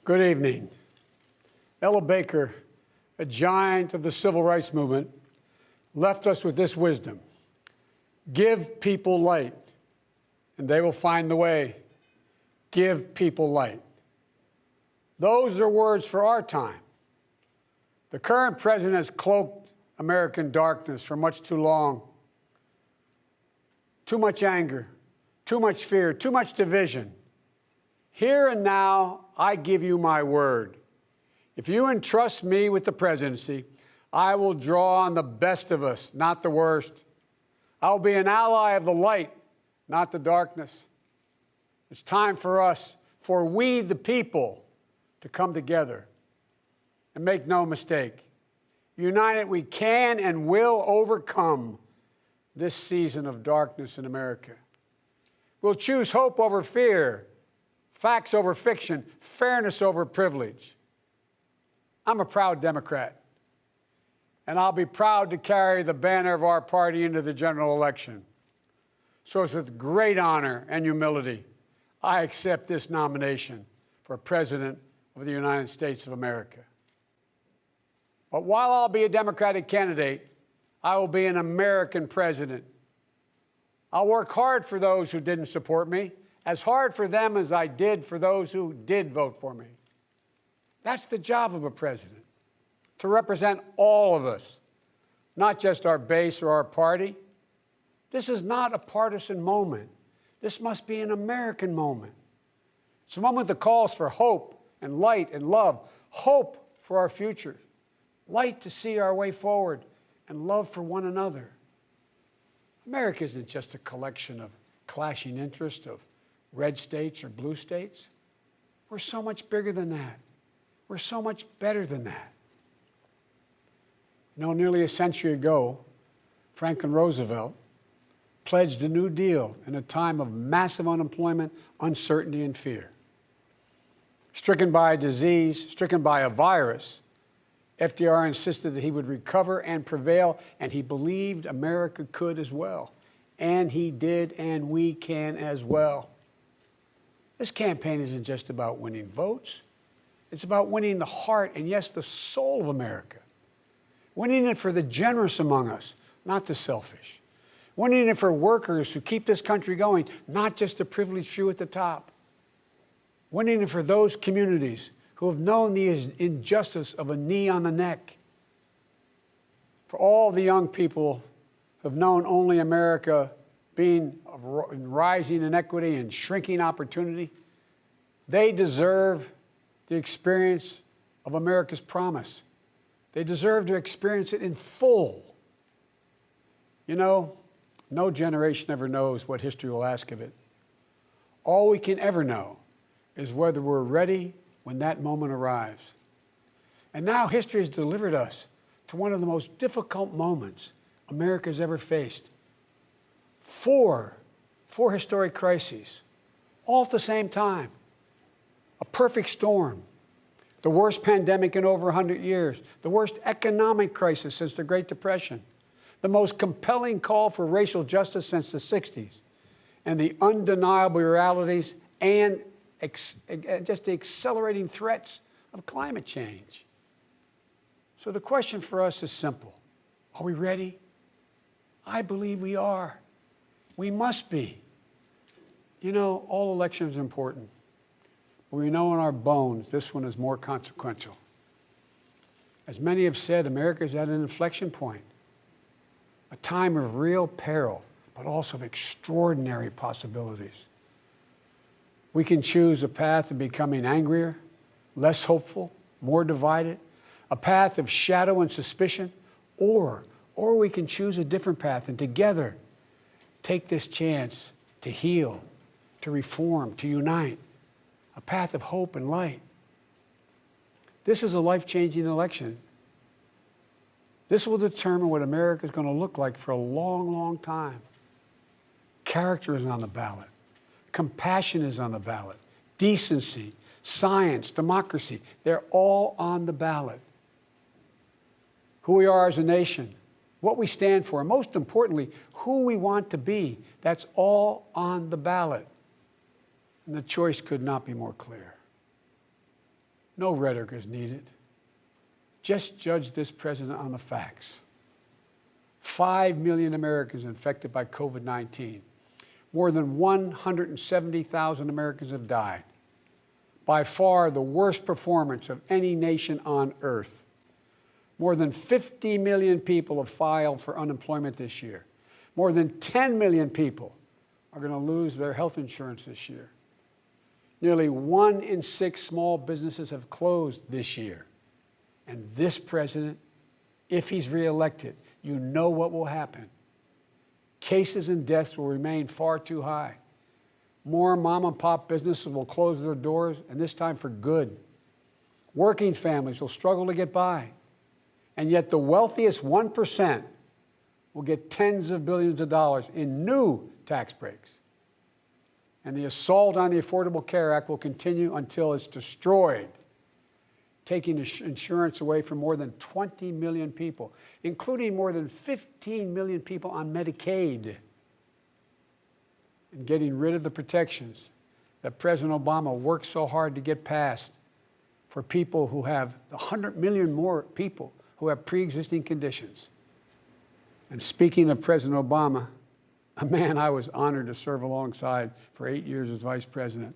Good evening. Ella Baker, a giant of the civil rights movement, left us with this wisdom: give people light, and they will find the way. Give people light. Those are words for our time. The current president has cloaked American darkness for much too long. Too much anger, too much fear, too much division. Here and now, I give you my word. If you entrust me with the presidency, I will draw on the best of us, not the worst. I will be an ally of the light, not the darkness. It's time for us, for we the people, to come together. And make no mistake, united we can and will overcome this season of darkness in America. We'll choose hope over fear, facts over fiction, fairness over privilege. I'm a proud Democrat, and I'll be proud to carry the banner of our party into the general election. So it's with great honor and humility, I accept this nomination for President of the United States of America. But while I'll be a Democratic candidate, I will be an American president. I'll work hard for those who didn't support me, as hard for them as I did for those who did vote for me. That's the job of a president, to represent all of us, not just our base or our party. This is not a partisan moment. This must be an American moment. It's a moment that calls for hope and light and love, hope for our future, light to see our way forward, and love for one another. America isn't just a collection of clashing interests of red states or blue states. We're so much bigger than that. We're so much better than that. You know, nearly a century ago, Franklin Roosevelt pledged the New Deal in a time of massive unemployment, uncertainty, and fear. Stricken by a disease, stricken by a virus, FDR insisted that he would recover and prevail, and he believed America could as well. And he did, and we can as well. This campaign isn't just about winning votes. It's about winning the heart and, yes, the soul of America. Winning it for the generous among us, not the selfish. Winning it for workers who keep this country going, not just the privileged few at the top. Winning it for those communities who have known the injustice of a knee on the neck. For all the young people who have known only America being rising inequity and shrinking opportunity, they deserve the experience of America's promise. They deserve to experience it in full. You know, no generation ever knows what history will ask of it. All we can ever know is whether we're ready when that moment arrives. And now history has delivered us to one of the most difficult moments America's ever faced. Four historic crises, all at the same time. A perfect storm. The worst pandemic in over 100 years. The worst economic crisis since the Great Depression. The most compelling call for racial justice since the 60s. And the undeniable realities and just the accelerating threats of climate change. So the question for us is simple. Are we ready? I believe we are. We must be. You know, all elections are important. But we know in our bones this one is more consequential. As many have said, America is at an inflection point. A time of real peril, but also of extraordinary possibilities. We can choose a path of becoming angrier, less hopeful, more divided, a path of shadow and suspicion, or we can choose a different path and together take this chance to heal, to reform, to unite, a path of hope and light. This is a life-changing election. This will determine what America is going to look like for a long, long time. Character is on the ballot. Compassion is on the ballot. Decency, science, democracy, they're all on the ballot. Who we are as a nation, what we stand for, and most importantly, who we want to be, that's all on the ballot. And the choice could not be more clear. No rhetoric is needed. Just judge this president on the facts. 5 million Americans infected by COVID-19. More than 170,000 Americans have died. By far the worst performance of any nation on earth. More than 50 million people have filed for unemployment this year. More than 10 million people are going to lose their health insurance this year. Nearly 1 in 6 small businesses have closed this year. And this president, if he's reelected, you know what will happen. Cases and deaths will remain far too high. More mom and pop businesses will close their doors, and this time for good. Working families will struggle to get by. And yet the wealthiest 1% will get tens of billions of dollars in new tax breaks. And the assault on the Affordable Care Act will continue until it's destroyed, taking insurance away from more than 20 million people, including more than 15 million people on Medicaid, and getting rid of the protections that President Obama worked so hard to get passed for people who have 100 million more people who have pre-existing conditions. And speaking of President Obama, a man I was honored to serve alongside for 8 years as vice president,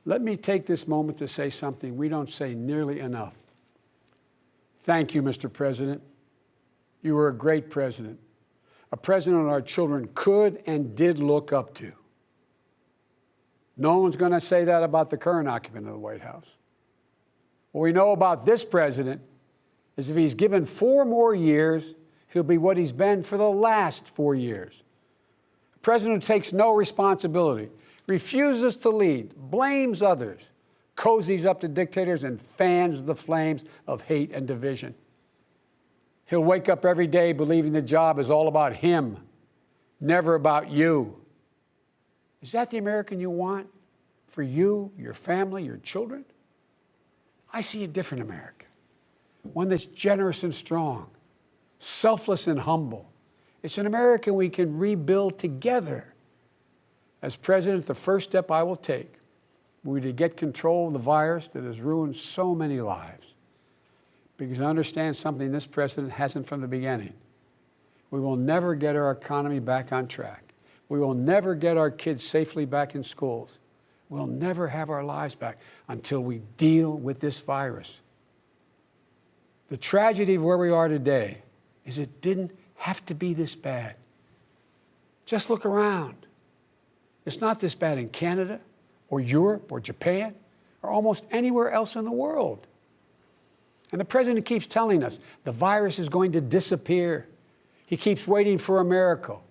let me take this moment to say something we don't say nearly enough. Thank you, Mr. President. You were a great president, a president our children could and did look up to. No one's going to say that about the current occupant of the White House. What we know about this president is if he's given 4 more years, he'll be what he's been for the last 4 years. A president who takes no responsibility, refuses to lead, blames others, cozies up to dictators, and fans the flames of hate and division. He'll wake up every day believing the job is all about him, never about you. Is that the American you want for you, your family, your children? I see a different America, one that's generous and strong, selfless and humble. It's an America we can rebuild together. As president, the first step I will take will be to get control of the virus that has ruined so many lives. Because I understand something this president hasn't from the beginning. We will never get our economy back on track. We will never get our kids safely back in schools. We'll never have our lives back until we deal with this virus. The tragedy of where we are today is it didn't have to be this bad. Just look around. It's not this bad in Canada or Europe or Japan or almost anywhere else in the world. And the president keeps telling us the virus is going to disappear. He keeps waiting for a miracle.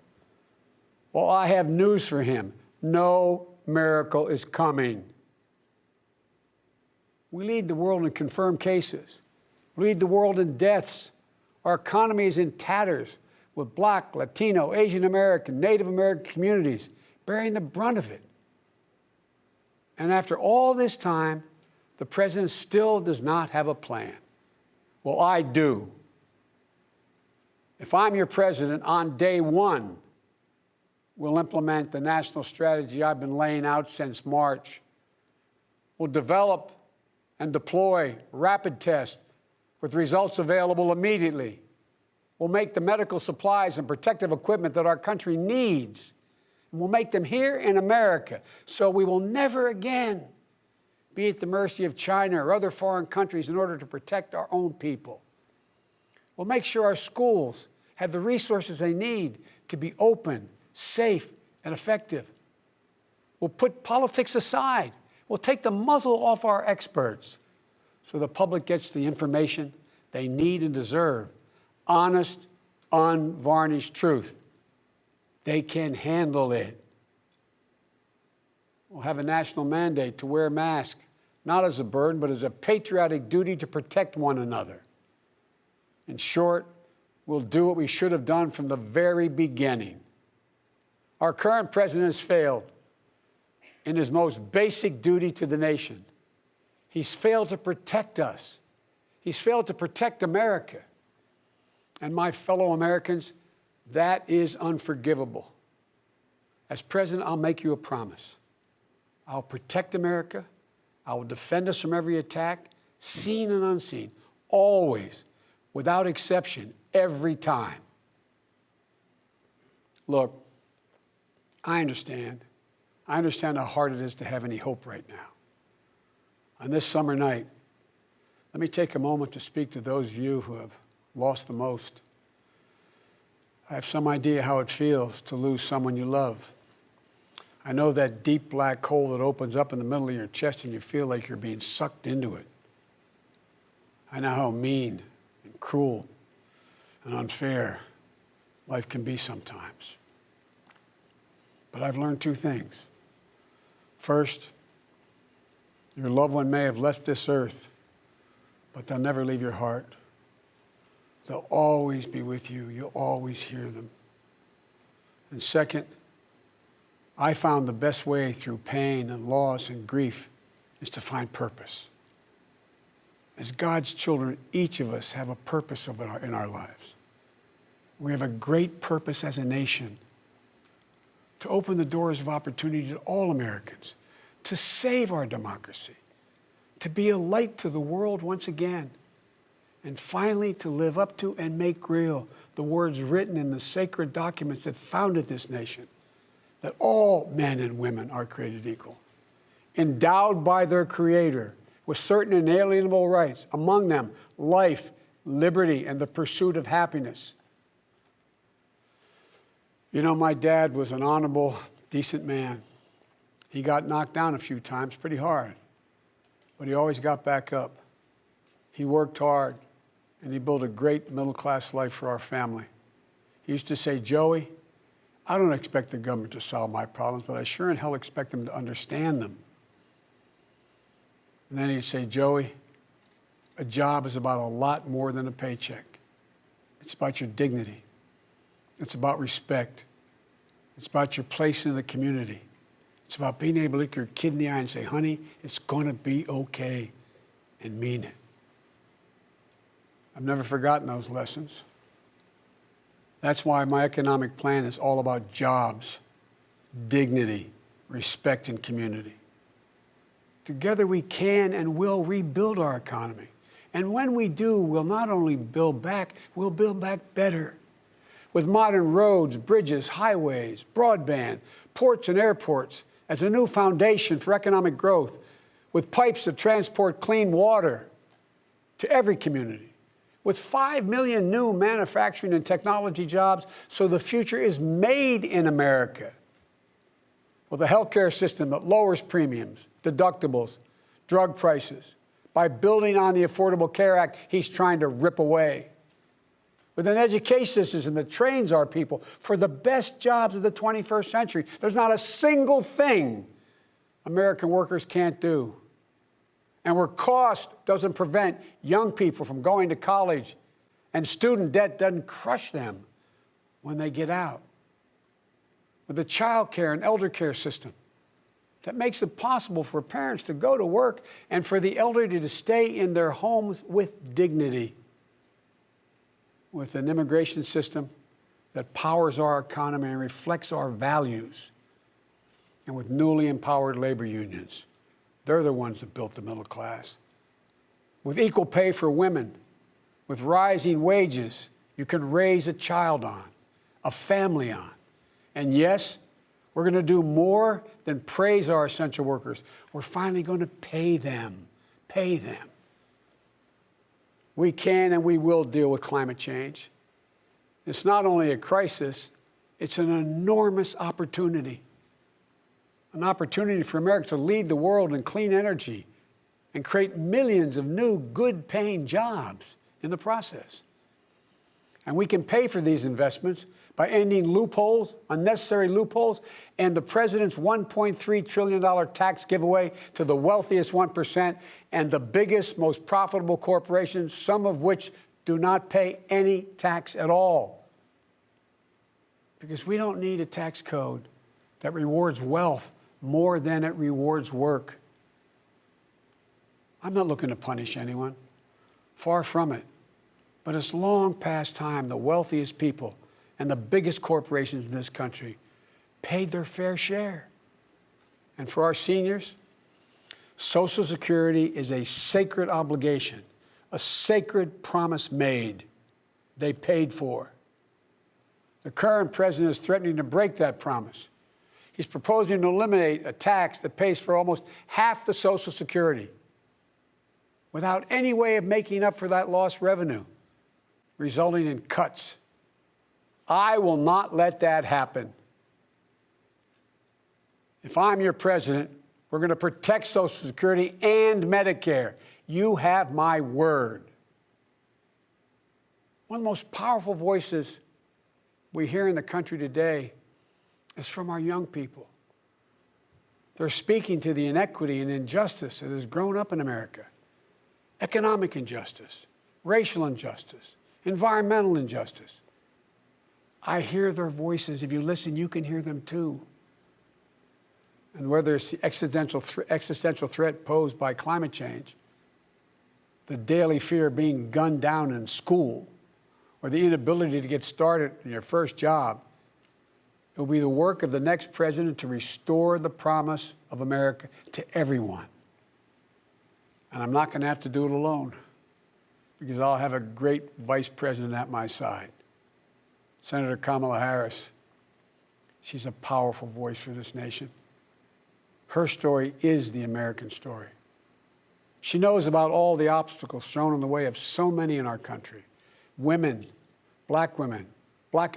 Well, I have news for him. No miracle is coming. We lead the world in confirmed cases. We lead the world in deaths. Our economy is in tatters with Black, Latino, Asian American, Native American communities bearing the brunt of it. And after all this time, the president still does not have a plan. Well, I do. If I'm your president, on day 1, we'll implement the national strategy I've been laying out since March. We'll develop and deploy rapid tests with results available immediately. We'll make the medical supplies and protective equipment that our country needs. And we'll make them here in America, so we will never again be at the mercy of China or other foreign countries in order to protect our own people. We'll make sure our schools have the resources they need to be open, safe, and effective. We'll put politics aside. We'll take the muzzle off our experts so the public gets the information they need and deserve. Honest, unvarnished truth. They can handle it. We'll have a national mandate to wear masks, not as a burden, but as a patriotic duty to protect one another. In short, we'll do what we should have done from the very beginning. Our current president has failed in his most basic duty to the nation. He's failed to protect us. He's failed to protect America. And my fellow Americans, that is unforgivable. As president, I'll make you a promise. I'll protect America. I will defend us from every attack. seen and unseen, always, without exception, every time. Look, I understand. I understand how hard it is to have any hope right now. On this summer night, let me take a moment to speak to those of you who have lost the most. I have some idea how it feels to lose someone you love. I know that deep black hole that opens up in the middle of your chest and you feel like you're being sucked into it. I know how mean and cruel and unfair life can be sometimes. But I've learned two things. First, your loved one may have left this earth, but they'll never leave your heart. They'll always be with you. You'll always hear them. And second, I found the best way through pain and loss and grief is to find purpose. As God's children, each of us have a purpose in our lives. We have a great purpose as a nation to open the doors of opportunity to all Americans, to save our democracy, to be a light to the world once again, and finally to live up to and make real the words written in the sacred documents that founded this nation, that all men and women are created equal, endowed by their Creator with certain inalienable rights, among them life, liberty, and the pursuit of happiness. You know, my dad was an honorable, decent man. He got knocked down a few times pretty hard, but he always got back up. He worked hard, and he built a great middle-class life for our family. He used to say, Joey, I don't expect the government to solve my problems, but I sure in hell expect them to understand them. And then he'd say, Joey, a job is about a lot more than a paycheck. It's about your dignity. It's about respect. It's about your place in the community. It's about being able to look your kid in the eye and say, honey, it's going to be okay, and mean it. I've never forgotten those lessons. That's why my economic plan is all about jobs, dignity, respect, and community. Together we can and will rebuild our economy. And when we do, we'll not only build back, we'll build back better. With modern roads, bridges, highways, broadband, ports and airports as a new foundation for economic growth, with pipes that transport clean water to every community, with 5 million new manufacturing and technology jobs so the future is made in America, with a healthcare system that lowers premiums, deductibles, drug prices, by building on the Affordable Care Act he's trying to rip away, with an education system that trains our people for the best jobs of the 21st century. There's not a single thing American workers can't do. And where cost doesn't prevent young people from going to college and student debt doesn't crush them when they get out. With a child care and elder care system that makes it possible for parents to go to work and for the elderly to stay in their homes with dignity. With an immigration system that powers our economy and reflects our values. And with newly empowered labor unions. They're the ones that built the middle class. With equal pay for women, with rising wages you can raise a child on, a family on. And yes, we're going to do more than praise our essential workers. We're finally going to pay them. Pay them. We can and we will deal with climate change. It's not only a crisis, it's an enormous opportunity. An opportunity for America to lead the world in clean energy and create millions of new, good-paying jobs in the process. And we can pay for these investments by ending loopholes, unnecessary loopholes, and the president's $1.3 trillion tax giveaway to the wealthiest 1% and the biggest, most profitable corporations, some of which do not pay any tax at all. Because we don't need a tax code that rewards wealth more than it rewards work. I'm not looking to punish anyone. Far from it. But it's long past time the wealthiest people and the biggest corporations in this country paid their fair share. And for our seniors, Social Security is a sacred obligation, a sacred promise made. They paid for. The current president is threatening to break that promise. He's proposing to eliminate a tax that pays for almost half the Social Security without any way of making up for that lost revenue, resulting in cuts. I will not let that happen. If I'm your president, we're going to protect Social Security and Medicare. You have my word. One of the most powerful voices we hear in the country today is from our young people. They're speaking to the inequity and injustice that has grown up in America. Economic injustice, racial injustice, environmental injustice. I hear their voices. If you listen, you can hear them too. And whether it's the existential threat posed by climate change, the daily fear of being gunned down in school, or the inability to get started in your first job, it will be the work of the next president to restore the promise of America to everyone. And I'm not going to have to do it alone, because I'll have a great vice president at my side. Senator Kamala Harris. She's a powerful voice for this nation. Her story is the American story. She knows about all the obstacles thrown in the way of so many in our country. Women, black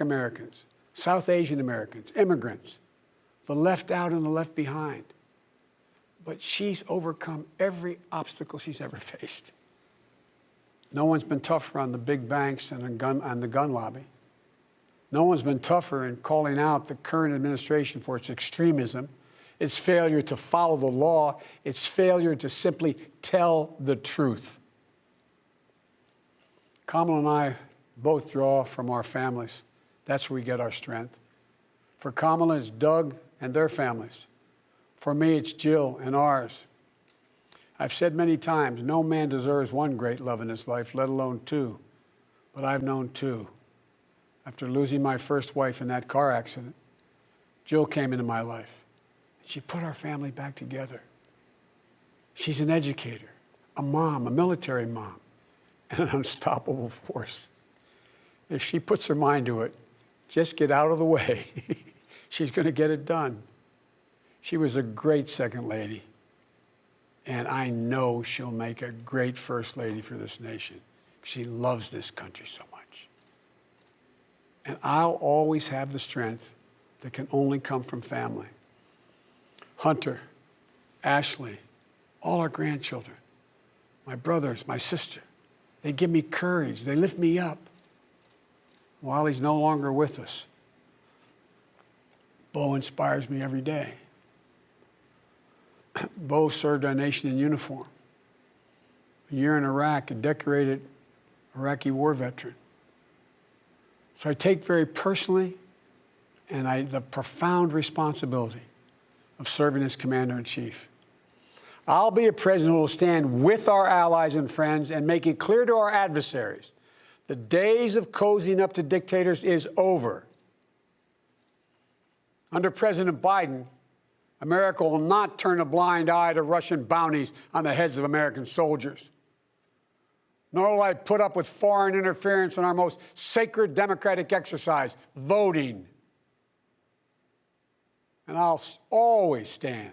Americans, South Asian Americans, immigrants, the left out and the left behind. But she's overcome every obstacle she's ever faced. No one's been tougher on the big banks and the gun lobby. No one's been tougher in calling out the current administration for its extremism, its failure to follow the law, its failure to simply tell the truth. Kamala and I both draw from our families. That's where we get our strength. For Kamala, it's Doug and their families. For me, it's Jill and ours. I've said many times, no man deserves one great love in his life, let alone two. But I've known two. After losing my first wife in that car accident, Jill came into my life. She put our family back together. She's an educator, a mom, a military mom, and an unstoppable force. If she puts her mind to it, just get out of the way. She's going to get it done. She was a great second lady, and I know she'll make a great first lady for this nation. She loves this country so much. And I'll always have the strength that can only come from family. Hunter, Ashley, all our grandchildren, my brothers, my sister, they give me courage. They lift me up while he's no longer with us. Bo inspires me every day. Bo served our nation in uniform. A year in Iraq, a decorated Iraqi war veteran. So I take very personally the profound responsibility of serving as Commander-in-Chief. I'll be a president who will stand with our allies and friends and make it clear to our adversaries the days of cozying up to dictators is over. Under President Biden, America will not turn a blind eye to Russian bounties on the heads of American soldiers. Nor will I put up with foreign interference in our most sacred democratic exercise, voting. And I'll always stand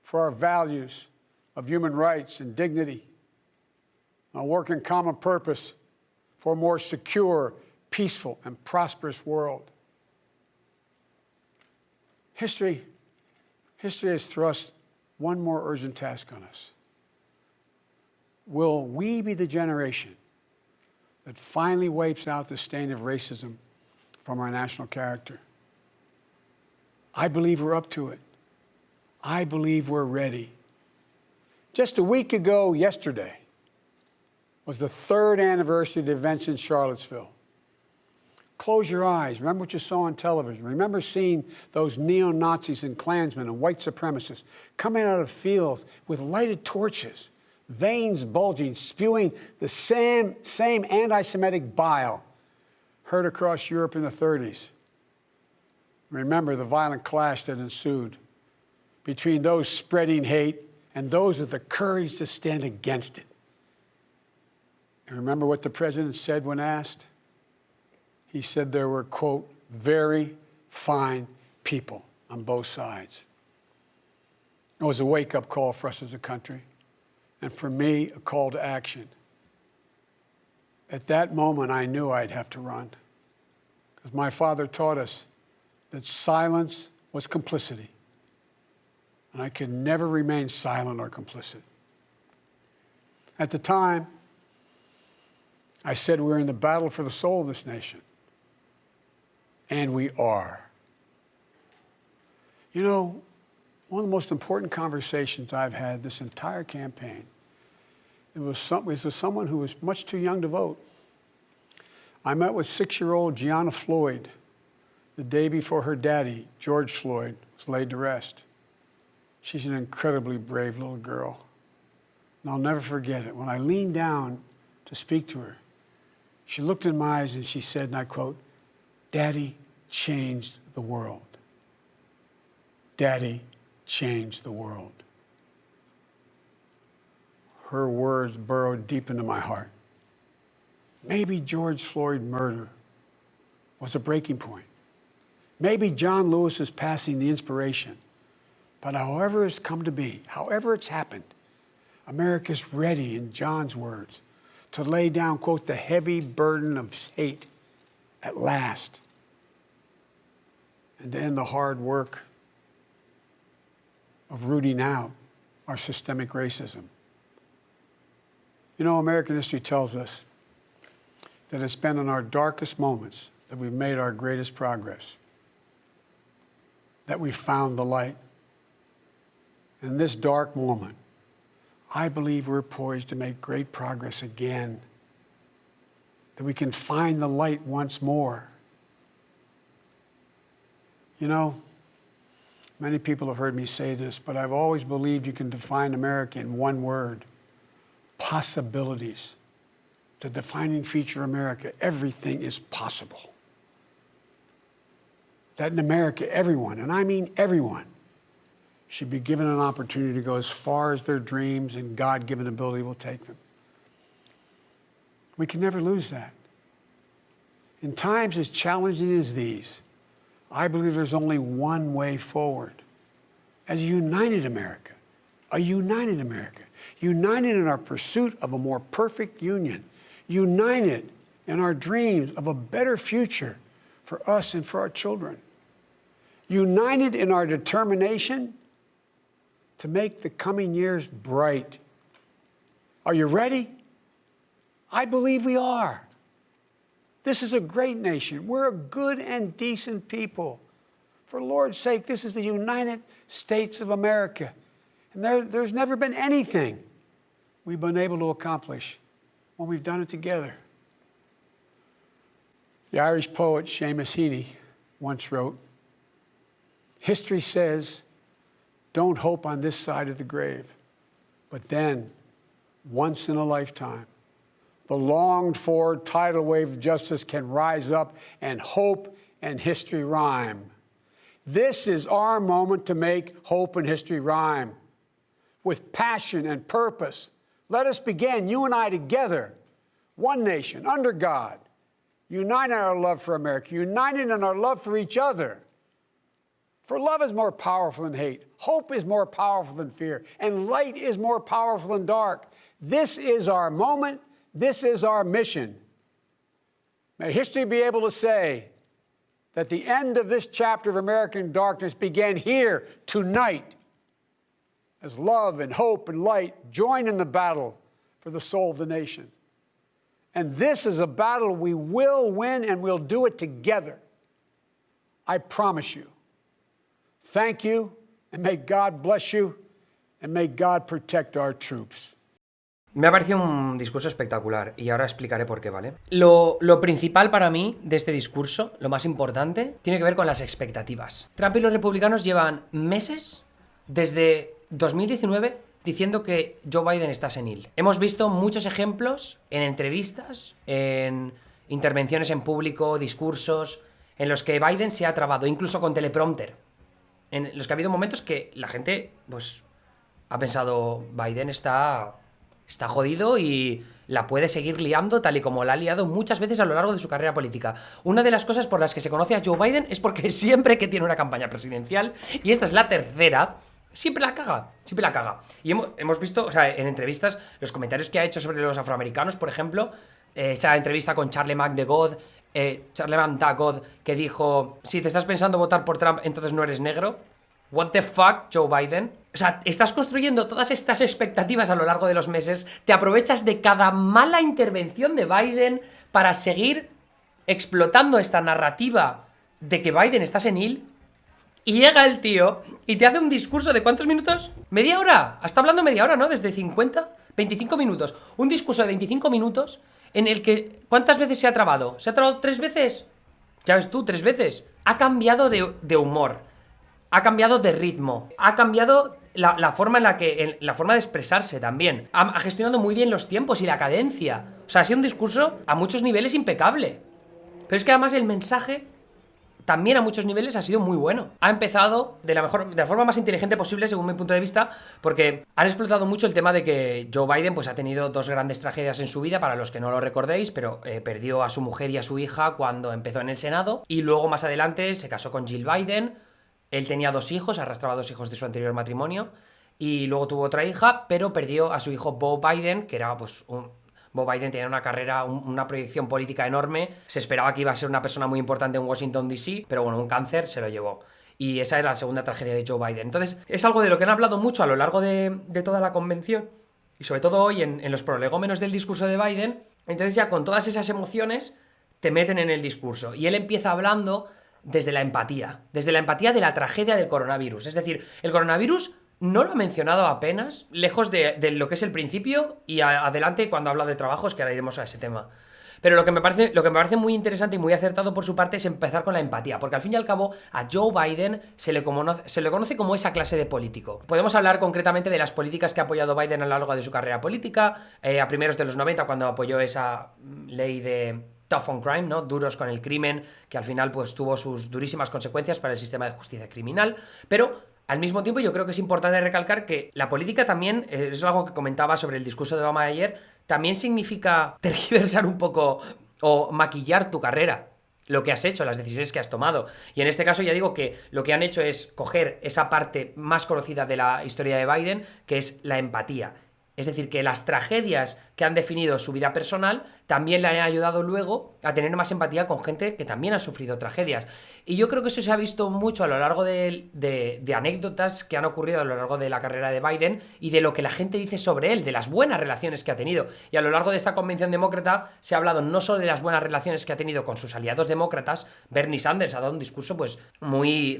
for our values of human rights and dignity. I'll work in common purpose for a more secure, peaceful, and prosperous world. History has thrust one more urgent task on us. Will we be the generation that finally wipes out the stain of racism from our national character? I believe we're up to it. I believe we're ready. Just a week ago yesterday was the 3rd anniversary of the events in Charlottesville. Close your eyes. Remember what you saw on television. Remember seeing those neo-Nazis and Klansmen and white supremacists coming out of fields with lighted torches, veins bulging, spewing the same anti-Semitic bile heard across Europe in the 30s. Remember the violent clash that ensued between those spreading hate and those with the courage to stand against it. And remember what the president said when asked? He said there were, quote, very fine people on both sides. It was a wake-up call for us as a country, and for me, a call to action. At that moment, I knew I'd have to run, because my father taught us that silence was complicity, and I could never remain silent or complicit. At the time, I said we're in the battle for the soul of this nation, and we are. You know, one of the most important conversations I've had this entire campaign, it was with someone who was much too young to vote. I met with 6-year-old Gianna Floyd the day before her daddy, George Floyd, was laid to rest. She's an incredibly brave little girl. And I'll never forget it. When I leaned down to speak to her, she looked in my eyes and she said, and I quote, "Daddy changed the world. Daddy changed the world." Her words burrowed deep into my heart. Maybe George Floyd's murder was a breaking point. Maybe John Lewis is passing the inspiration. But however it's come to be, however it's happened, America's ready, in John's words, to lay down, quote, the heavy burden of hate at last, and to end the hard work of rooting out our systemic racism. You know, American history tells us that it's been in our darkest moments that we've made our greatest progress, that we found the light. In this dark moment, I believe we're poised to make great progress again, that we can find the light once more. You know, many people have heard me say this, but I've always believed you can define America in one word: possibilities. The defining feature of America, everything is possible. That in America, everyone, and I mean everyone, should be given an opportunity to go as far as their dreams and God-given ability will take them. We can never lose that. In times as challenging as these, I believe there's only one way forward. As a united America, united in our pursuit of a more perfect union, united in our dreams of a better future for us and for our children, united in our determination to make the coming years bright. Are you ready? I believe we are. This is a great nation. We're a good and decent people. For Lord's sake, this is the United States of America. And there's never been anything we've been able to accomplish when we've done it together. The Irish poet Seamus Heaney once wrote, "History says, don't hope on this side of the grave, but then, once in a lifetime, the longed-for tidal wave of justice can rise up and hope and history rhyme. This is our moment to make hope and history rhyme. With passion and purpose, let us begin, you and I together, one nation, under God, united in our love for America, united in our love for each other. For love is more powerful than hate, hope is more powerful than fear, and light is more powerful than dark. This is our moment, this is our mission. May history be able to say that the end of this chapter of American darkness began here, tonight, as love and hope and light join in the battle for the soul of the nation. And this is a battle we will win, and we'll do it together. I promise you. Thank you, and may God bless you, and may God protect our troops." Me ha parecido un discurso espectacular y ahora explicaré por qué, ¿vale? Lo principal para mí de este discurso, lo más importante, tiene que ver con las expectativas. Trump y los republicanos llevan meses, desde 2019, diciendo que Joe Biden está senil. Hemos visto muchos ejemplos en entrevistas, en intervenciones en público, discursos, en los que Biden se ha trabado, incluso con teleprompter. En los que ha habido momentos que la gente, pues, Ha pensado, Biden está jodido y la puede seguir liando tal y como la ha liado muchas veces a lo largo de su carrera política. Una de las cosas por las que se conoce a Joe Biden es porque siempre que tiene una campaña presidencial, y esta es la tercera, siempre la caga, siempre la caga. Y hemos visto, o sea, en entrevistas, los comentarios que ha hecho sobre los afroamericanos, por ejemplo, esa entrevista con Charlemagne the God, que dijo, si te estás pensando votar por Trump, entonces no eres negro. What the fuck, Joe Biden? O sea, estás construyendo todas estas expectativas a lo largo de los meses, te aprovechas de cada mala intervención de Biden para seguir explotando esta narrativa de que Biden está senil, y llega el tío y te hace un discurso de ¿cuántos minutos? ¿Media hora? Está hablando media hora, ¿no? Desde 50, 25 minutos. Un discurso de 25 minutos en el que... ¿Cuántas veces se ha trabado? ¿Se ha trabado 3 veces? Ya ves tú, 3 veces. Ha cambiado de humor. Ha cambiado de ritmo. Ha cambiado la forma en la que... la forma de expresarse también. Ha gestionado muy bien los tiempos y la cadencia. O sea, ha sido un discurso a muchos niveles impecable. Pero es que además el mensaje... también a muchos niveles ha sido muy bueno. Ha empezado de la forma más inteligente posible, según mi punto de vista, porque han explotado mucho el tema de que Joe Biden pues ha tenido 2 grandes tragedias en su vida, para los que no lo recordéis, pero perdió a su mujer y a su hija cuando empezó en el Senado, y luego más adelante se casó con Jill Biden. Él tenía 2 hijos, arrastraba 2 hijos de su anterior matrimonio, y luego tuvo otra hija, pero perdió a su hijo Beau Biden, que era pues Beau Biden tenía una carrera, una proyección política enorme. Se esperaba que iba a ser una persona muy importante en Washington, D.C., pero bueno, un cáncer se lo llevó. Y esa era la segunda tragedia de Joe Biden. Entonces, es algo de lo que han hablado mucho a lo largo de toda la convención, y sobre todo hoy en los prolegómenos del discurso de Biden. Entonces ya con todas esas emociones te meten en el discurso. Y él empieza hablando desde la empatía de la tragedia del coronavirus. Es decir, el coronavirus... no lo ha mencionado apenas, lejos de lo que es el principio y adelante cuando habla de trabajos, que ahora iremos a ese tema. Pero lo que me parece muy interesante y muy acertado por su parte es empezar con la empatía, porque al fin y al cabo a Joe Biden se le conoce como esa clase de político. Podemos hablar concretamente de las políticas que ha apoyado Biden a lo largo de su carrera política, a primeros de los 90, cuando apoyó esa ley de tough on crime, ¿no? Duros con el crimen, que al final pues tuvo sus durísimas consecuencias para el sistema de justicia criminal, pero... al mismo tiempo, yo creo que es importante recalcar que la política también, es algo que comentaba sobre el discurso de Obama de ayer, también significa tergiversar un poco o maquillar tu carrera, lo que has hecho, las decisiones que has tomado. Y en este caso ya digo que lo que han hecho es coger esa parte más conocida de la historia de Biden, que es la empatía. Es decir, que las tragedias que han definido su vida personal también le han ayudado luego a tener más empatía con gente que también ha sufrido tragedias. Y yo creo que eso se ha visto mucho a lo largo de anécdotas que han ocurrido a lo largo de la carrera de Biden y de lo que la gente dice sobre él, de las buenas relaciones que ha tenido. Y a lo largo de esta convención demócrata se ha hablado no solo de las buenas relaciones que ha tenido con sus aliados demócratas. Bernie Sanders ha dado un discurso pues muy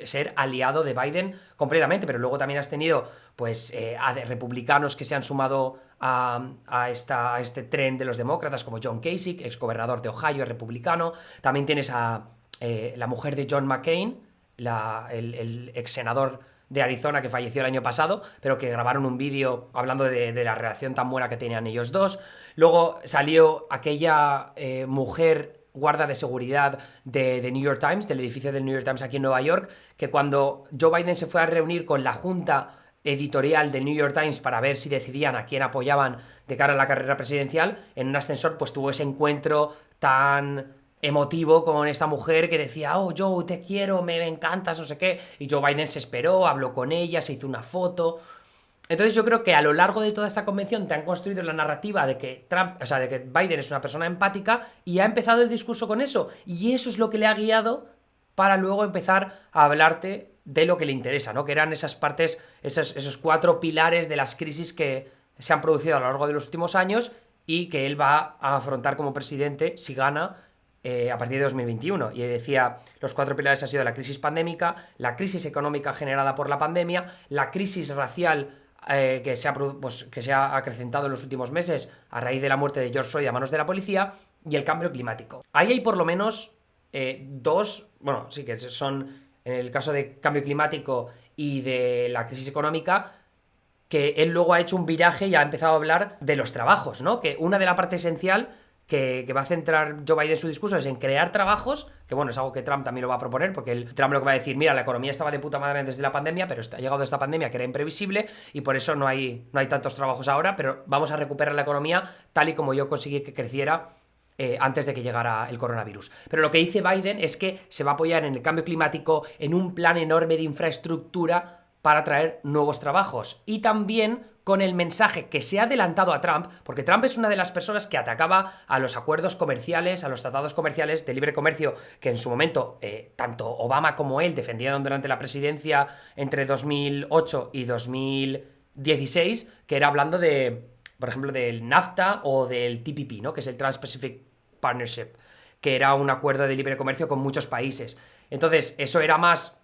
ser aliado de Biden completamente, pero luego también has tenido pues a republicanos que se han sumado a este tren de los demócratas, como John Kasich, exgobernador de Ohio, republicano. También tienes a la mujer de John McCain, el ex senador de Arizona que falleció el año pasado, pero que grabaron un vídeo hablando de la relación tan buena que tenían ellos dos. Luego salió aquella mujer guarda de seguridad de New York Times, del edificio del New York Times aquí en Nueva York, que cuando Joe Biden se fue a reunir con la junta editorial del New York Times para ver si decidían a quién apoyaban de cara a la carrera presidencial, en un ascensor pues tuvo ese encuentro tan emotivo con esta mujer que decía, oh Joe, te quiero, me encantas, no sé qué, y Joe Biden se esperó, habló con ella, se hizo una foto. Entonces yo creo que a lo largo de toda esta convención te han construido la narrativa de que de que Biden es una persona empática, y ha empezado el discurso con eso, y eso es lo que le ha guiado para luego empezar a hablarte de lo que le interesa, ¿no? Que eran esas partes, esos 4 pilares de las crisis que se han producido a lo largo de los últimos años y que él va a afrontar como presidente si gana a partir de 2021. Y decía, los 4 pilares han sido la crisis pandémica, la crisis económica generada por la pandemia, la crisis racial que se ha acrecentado en los últimos meses a raíz de la muerte de George Floyd a manos de la policía, y el cambio climático. Ahí hay por lo menos 2, bueno, sí que son, en el caso de cambio climático y de la crisis económica, que él luego ha hecho un viraje y ha empezado a hablar de los trabajos, ¿no? Que una de la parte esencial que va a centrar Joe Biden su discurso es en crear trabajos, que bueno, es algo que Trump también lo va a proponer, porque Trump lo que va a decir, mira, la economía estaba de puta madre desde la pandemia, pero ha llegado esta pandemia que era imprevisible y por eso no hay tantos trabajos ahora, pero vamos a recuperar la economía tal y como yo conseguí que creciera antes de que llegara el coronavirus. Pero lo que dice Biden es que se va a apoyar en el cambio climático, en un plan enorme de infraestructura para traer nuevos trabajos y también con el mensaje que se ha adelantado a Trump, porque Trump es una de las personas que atacaba a los acuerdos comerciales, a los tratados comerciales de libre comercio que en su momento tanto Obama como él defendieron durante la presidencia entre 2008 y 2016, que era hablando de, por ejemplo, del NAFTA o del TPP, ¿no? Que es el Trans-Pacific Partnership, que era un acuerdo de libre comercio con muchos países. Entonces, eso era más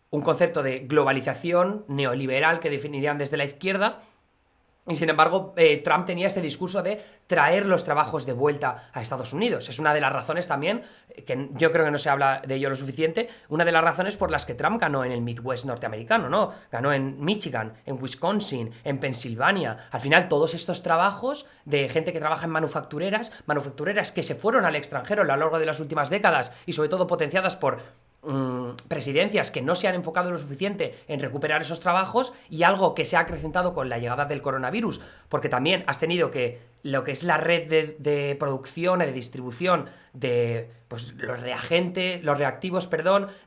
un concepto de globalización neoliberal que definirían desde la izquierda. Y sin embargo, Trump tenía este discurso de traer los trabajos de vuelta a Estados Unidos. Es una de las razones también, que yo creo que no se habla de ello lo suficiente, una de las razones por las que Trump ganó en el Midwest norteamericano, ¿no? Ganó en Michigan, en Wisconsin, en Pensilvania. Al final, todos estos trabajos de gente que trabaja en manufactureras que se fueron al extranjero a lo largo de las últimas décadas y sobre todo potenciadas por presidencias que no se han enfocado lo suficiente en recuperar esos trabajos, y algo que se ha acrecentado con la llegada del coronavirus, porque también has tenido que lo que es la red de producción y de distribución de pues, los reactivos,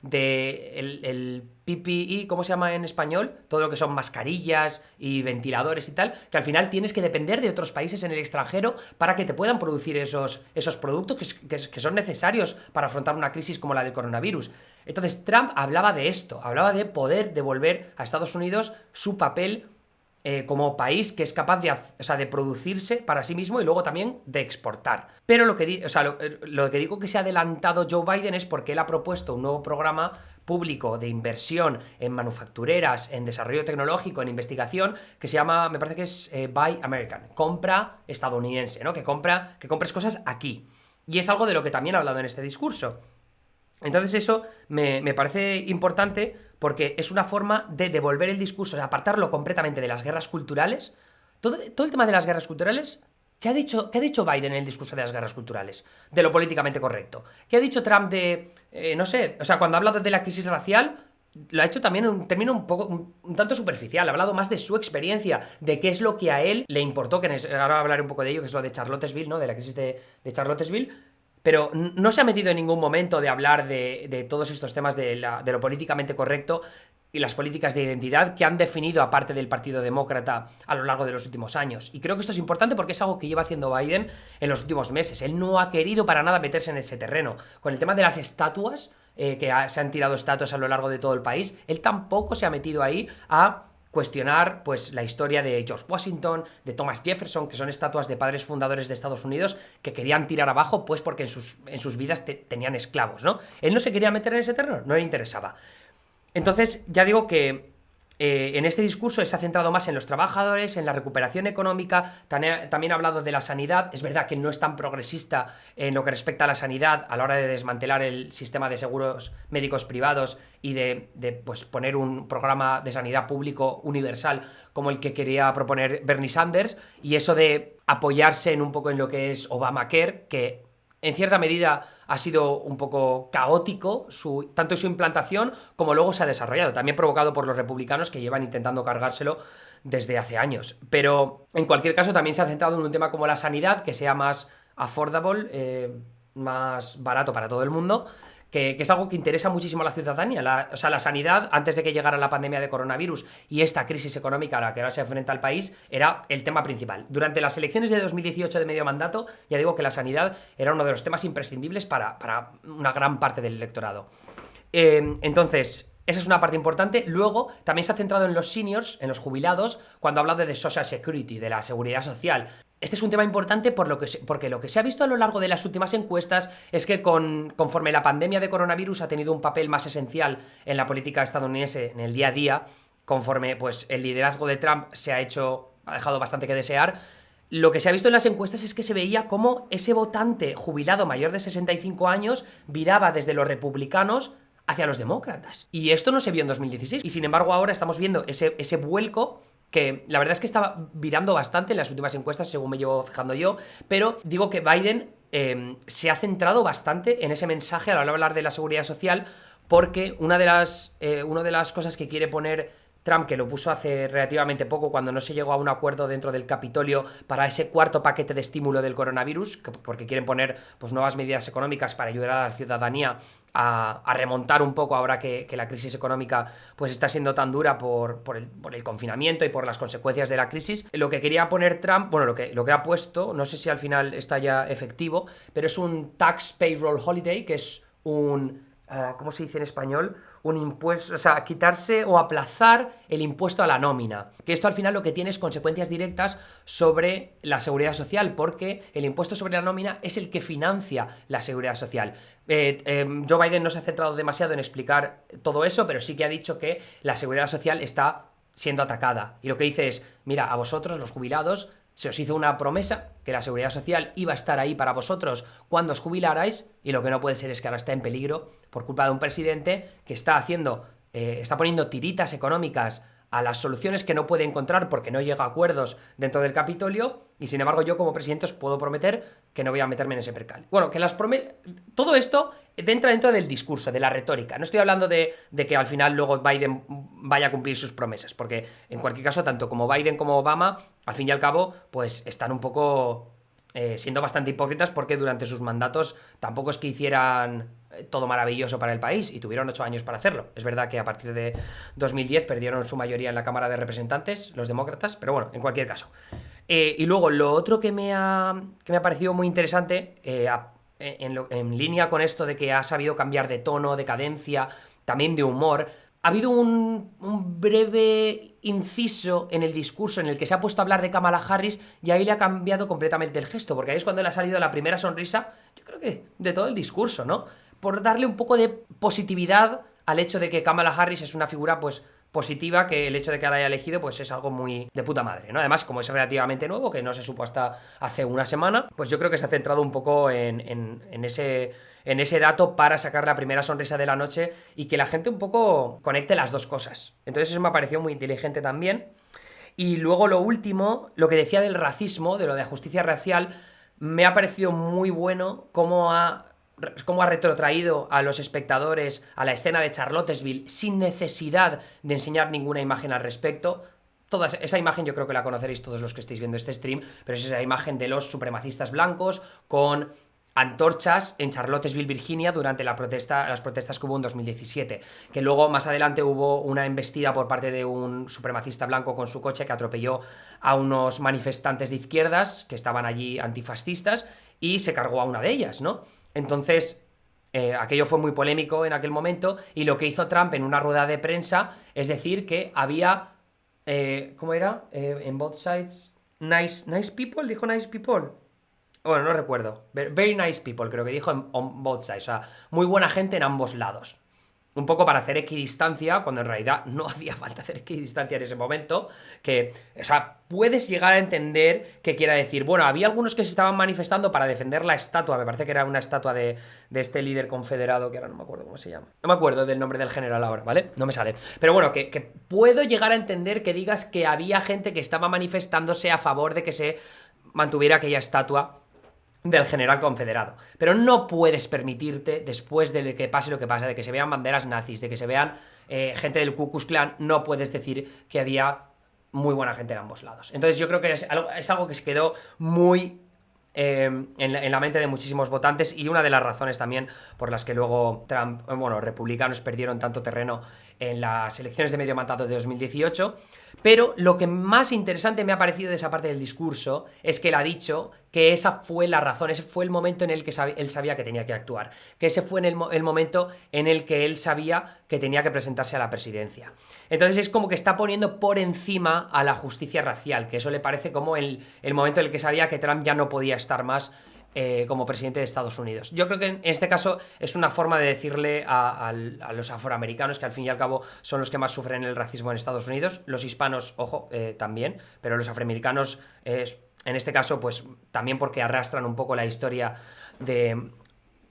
de el PPE, ¿cómo se llama en español? Todo lo que son mascarillas y ventiladores y tal, que al final tienes que depender de otros países en el extranjero para que te puedan producir esos productos que son necesarios para afrontar una crisis como la del coronavirus. Entonces Trump hablaba de esto, hablaba de poder devolver a Estados Unidos su papel como país que es capaz de producirse para sí mismo y luego también de exportar. Pero lo que digo que se ha adelantado Joe Biden es porque él ha propuesto un nuevo programa público de inversión en manufactureras, en desarrollo tecnológico, en investigación, que se llama, me parece que es Buy American, compra estadounidense, ¿no? Que compres cosas aquí. Y es algo de lo que también ha hablado en este discurso. Entonces eso me parece importante porque es una forma de devolver el discurso, de apartarlo completamente de las guerras culturales. Todo el tema de las guerras culturales, ¿qué ha dicho Biden en el discurso de las guerras culturales? De lo políticamente correcto. ¿Qué ha dicho Trump de, no sé, o sea, cuando ha hablado de la crisis racial, lo ha hecho también en un término un tanto superficial, ha hablado más de su experiencia, de qué es lo que a él le importó, que ahora hablaré un poco de ello, que es lo de Charlottesville, ¿no? De la crisis de Charlottesville. Pero no se ha metido en ningún momento de hablar de todos estos temas de lo políticamente correcto y las políticas de identidad que han definido a parte del Partido Demócrata a lo largo de los últimos años. Y creo que esto es importante porque es algo que lleva haciendo Biden en los últimos meses. Él no ha querido para nada meterse en ese terreno. Con el tema de las estatuas, se han tirado estatuas a lo largo de todo el país, él tampoco se ha metido ahí a cuestionar pues la historia de George Washington, de Thomas Jefferson, que son estatuas de padres fundadores de Estados Unidos que querían tirar abajo pues porque en sus vidas tenían esclavos, ¿no? Él no se quería meter en ese terreno, no le interesaba. Entonces, ya digo que en este discurso se ha centrado más en los trabajadores, en la recuperación económica, también ha hablado de la sanidad. Es verdad que no es tan progresista en lo que respecta a la sanidad a la hora de desmantelar el sistema de seguros médicos privados y de pues, poner un programa de sanidad público universal como el que quería proponer Bernie Sanders, y eso de apoyarse un poco en lo que es Obamacare, que en cierta medida ha sido un poco caótico, tanto su implantación como luego se ha desarrollado, también provocado por los republicanos que llevan intentando cargárselo desde hace años. Pero en cualquier caso también se ha centrado en un tema como la sanidad, que sea más affordable, más barato para todo el mundo, que es algo que interesa muchísimo a la ciudadanía. La sanidad, antes de que llegara la pandemia de coronavirus y esta crisis económica a la que ahora se enfrenta el país, era el tema principal. Durante las elecciones de 2018 de medio mandato, ya digo que la sanidad era uno de los temas imprescindibles para una gran parte del electorado. Entonces, esa es una parte importante. Luego, también se ha centrado en los seniors, en los jubilados, cuando ha hablado de Social Security, de la seguridad social. Este es un tema importante porque lo que se ha visto a lo largo de las últimas encuestas es que conforme la pandemia de coronavirus ha tenido un papel más esencial en la política estadounidense, en el día a día, conforme pues, el liderazgo de Trump ha dejado bastante que desear, lo que se ha visto en las encuestas es que se veía cómo ese votante jubilado mayor de 65 años viraba desde los republicanos hacia los demócratas. Y esto no se vio en 2016. Y sin embargo ahora estamos viendo ese vuelco que la verdad es que estaba virando bastante en las últimas encuestas, según me llevo fijando yo, pero digo que Biden se ha centrado bastante en ese mensaje al hablar de la seguridad social, porque una de las cosas que quiere poner Trump, que lo puso hace relativamente poco, cuando no se llegó a un acuerdo dentro del Capitolio para ese cuarto paquete de estímulo del coronavirus, porque quieren poner pues, nuevas medidas económicas para ayudar a la ciudadanía a remontar un poco ahora que la crisis económica pues está siendo tan dura por el confinamiento y por las consecuencias de la crisis. Lo que quería poner Trump, bueno, lo que ha puesto, no sé si al final está ya efectivo, pero es un tax payroll holiday, que es un... ¿cómo se dice en español? Un impuesto, o sea, quitarse o aplazar el impuesto a la nómina. Que esto al final lo que tiene es consecuencias directas sobre la seguridad social, porque el impuesto sobre la nómina es el que financia la seguridad social. Joe Biden no se ha centrado demasiado en explicar todo eso, pero sí que ha dicho que la seguridad social está siendo atacada. Y lo que dice es, mira, a vosotros, los jubilados, se os hizo una promesa que la seguridad social iba a estar ahí para vosotros cuando os jubilarais, y lo que no puede ser es que ahora está en peligro por culpa de un presidente que está poniendo tiritas económicas a las soluciones que no puede encontrar porque no llega a acuerdos dentro del Capitolio, y sin embargo yo como presidente os puedo prometer que no voy a meterme en ese percal. Bueno, que todo esto entra dentro del discurso, de la retórica. No estoy hablando de que al final luego Biden vaya a cumplir sus promesas, porque en cualquier caso, tanto como Biden como Obama, al fin y al cabo, pues están un poco siendo bastante hipócritas, porque durante sus mandatos tampoco es que hicieran todo maravilloso para el país, y tuvieron 8 años para hacerlo. Es verdad que a partir de 2010 perdieron su mayoría en la Cámara de Representantes, los demócratas, pero bueno, en cualquier caso. Y luego, lo otro que me ha parecido muy interesante, en línea con esto de que ha sabido cambiar de tono, de cadencia, también de humor, ha habido un breve inciso en el discurso en el que se ha puesto a hablar de Kamala Harris, y ahí le ha cambiado completamente el gesto, porque ahí es cuando le ha salido la primera sonrisa, yo creo que de todo el discurso, ¿no? Por darle un poco de positividad al hecho de que Kamala Harris es una figura, pues, positiva, que el hecho de que la haya elegido, pues es algo muy de puta madre, ¿no? Además, como es relativamente nuevo, que no se supo hasta hace una semana, pues yo creo que se ha centrado un poco en ese dato para sacar la primera sonrisa de la noche y que la gente un poco conecte las dos cosas. Entonces eso me ha parecido muy inteligente también. Y luego lo último, lo que decía del racismo, de lo de justicia racial, me ha parecido muy bueno cómo ha retrotraído a los espectadores a la escena de Charlottesville sin necesidad de enseñar ninguna imagen al respecto. Toda esa imagen yo creo que la conoceréis todos los que estáis viendo este stream, pero es esa imagen de los supremacistas blancos con antorchas en Charlottesville, Virginia, durante las protestas que hubo en 2017, que luego más adelante hubo una embestida por parte de un supremacista blanco con su coche que atropelló a unos manifestantes de izquierdas que estaban allí antifascistas y se cargó a una de ellas, ¿no? Entonces, aquello fue muy polémico en aquel momento, y lo que hizo Trump en una rueda de prensa es decir que había... ¿cómo era? En both sides... Nice people, dijo nice people. Bueno, no recuerdo. Very nice people, creo que dijo on both sides. O sea, muy buena gente en ambos lados. Un poco para hacer equidistancia, cuando en realidad no hacía falta hacer equidistancia en ese momento, que, o sea, puedes llegar a entender que quiera decir, bueno, había algunos que se estaban manifestando para defender la estatua, me parece que era una estatua de este líder confederado, que ahora no me acuerdo cómo se llama. No me acuerdo del nombre del general ahora, ¿vale? No me sale. Pero bueno, que puedo llegar a entender que digas que había gente que estaba manifestándose a favor de que se mantuviera aquella estatua del general confederado, pero no puedes permitirte, después de que pase lo que pasa, de que se vean banderas nazis, de que se vean gente del Ku Klux Klan, no puedes decir que había muy buena gente en ambos lados. Entonces yo creo que es algo que se quedó muy en la mente de muchísimos votantes, y una de las razones también por las que luego Trump, bueno, republicanos perdieron tanto terreno en las elecciones de medio mandato de 2018. Pero lo que más interesante me ha parecido de esa parte del discurso es que él ha dicho que esa fue la razón, ese fue el momento en el que él sabía que tenía que actuar, que ese fue el momento en el que él sabía que tenía que presentarse a la presidencia. Entonces es como que está poniendo por encima a la justicia racial, que eso le parece como el momento en el que sabía que Trump ya no podía estar más como presidente de Estados Unidos. Yo creo que en este caso es una forma de decirle a los afroamericanos, que al fin y al cabo son los que más sufren el racismo en Estados Unidos, los hispanos, ojo, también, pero los afroamericanos, en este caso, pues también porque arrastran un poco la historia de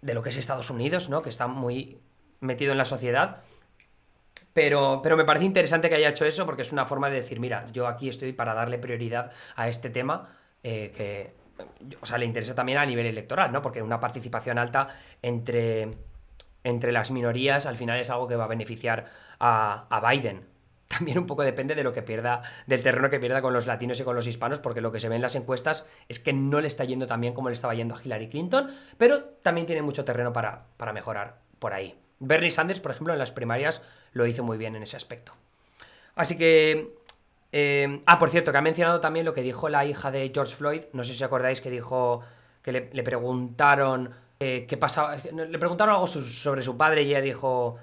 lo que es Estados Unidos, ¿no? Que está muy metido en la sociedad. Pero me parece interesante que haya hecho eso, porque es una forma de decir, mira, yo aquí estoy para darle prioridad a este tema, que o sea, le interesa también a nivel electoral, ¿no? Porque una participación alta entre las minorías al final es algo que va a beneficiar a Biden. También un poco depende de lo que pierda, del terreno que pierda con los latinos y con los hispanos, porque lo que se ve en las encuestas es que no le está yendo tan bien como le estaba yendo a Hillary Clinton, pero también tiene mucho terreno para mejorar por ahí. Bernie Sanders, por ejemplo, en las primarias lo hizo muy bien en ese aspecto. Así que... por cierto, que ha mencionado también lo que dijo la hija de George Floyd. No sé si os acordáis que dijo que le preguntaron qué pasaba. Le preguntaron algo sobre su padre y ella dijo: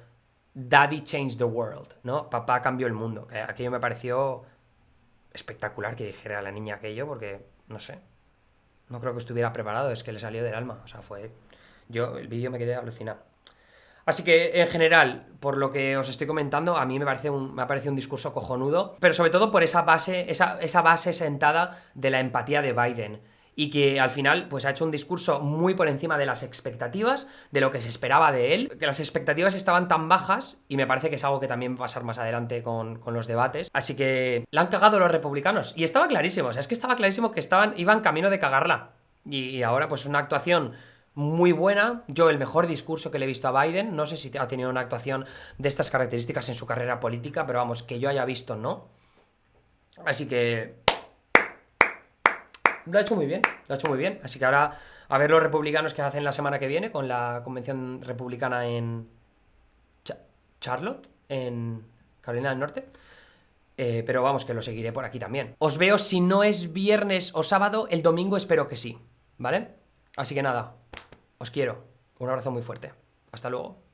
Daddy changed the world, ¿no? Papá cambió el mundo. Que aquello me pareció espectacular que dijera a la niña aquello, porque, no sé, no creo que estuviera preparado, es que le salió del alma. O sea, el vídeo me quedé alucinado. Así que, en general, por lo que os estoy comentando, a mí me ha parecido un discurso cojonudo, pero sobre todo por esa base sentada de la empatía de Biden, y que al final pues ha hecho un discurso muy por encima de las expectativas, de lo que se esperaba de él, que las expectativas estaban tan bajas, y me parece que es algo que también va a pasar más adelante con los debates. Así que la han cagado los republicanos, y estaba clarísimo, o sea, es que estaba clarísimo que iban camino de cagarla, y ahora pues una actuación muy buena. Yo, el mejor discurso que le he visto a Biden. No sé si ha tenido una actuación de estas características en su carrera política, pero vamos, que yo haya visto, no. Así que lo ha hecho muy bien, lo ha hecho muy bien. Así que ahora a ver los republicanos que hacen la semana que viene con la convención republicana en Charlotte, en Carolina del Norte. Pero vamos, que lo seguiré por aquí también. Os veo, si no es viernes o sábado, el domingo espero que sí, ¿vale? Así que nada, os quiero. Un abrazo muy fuerte. Hasta luego.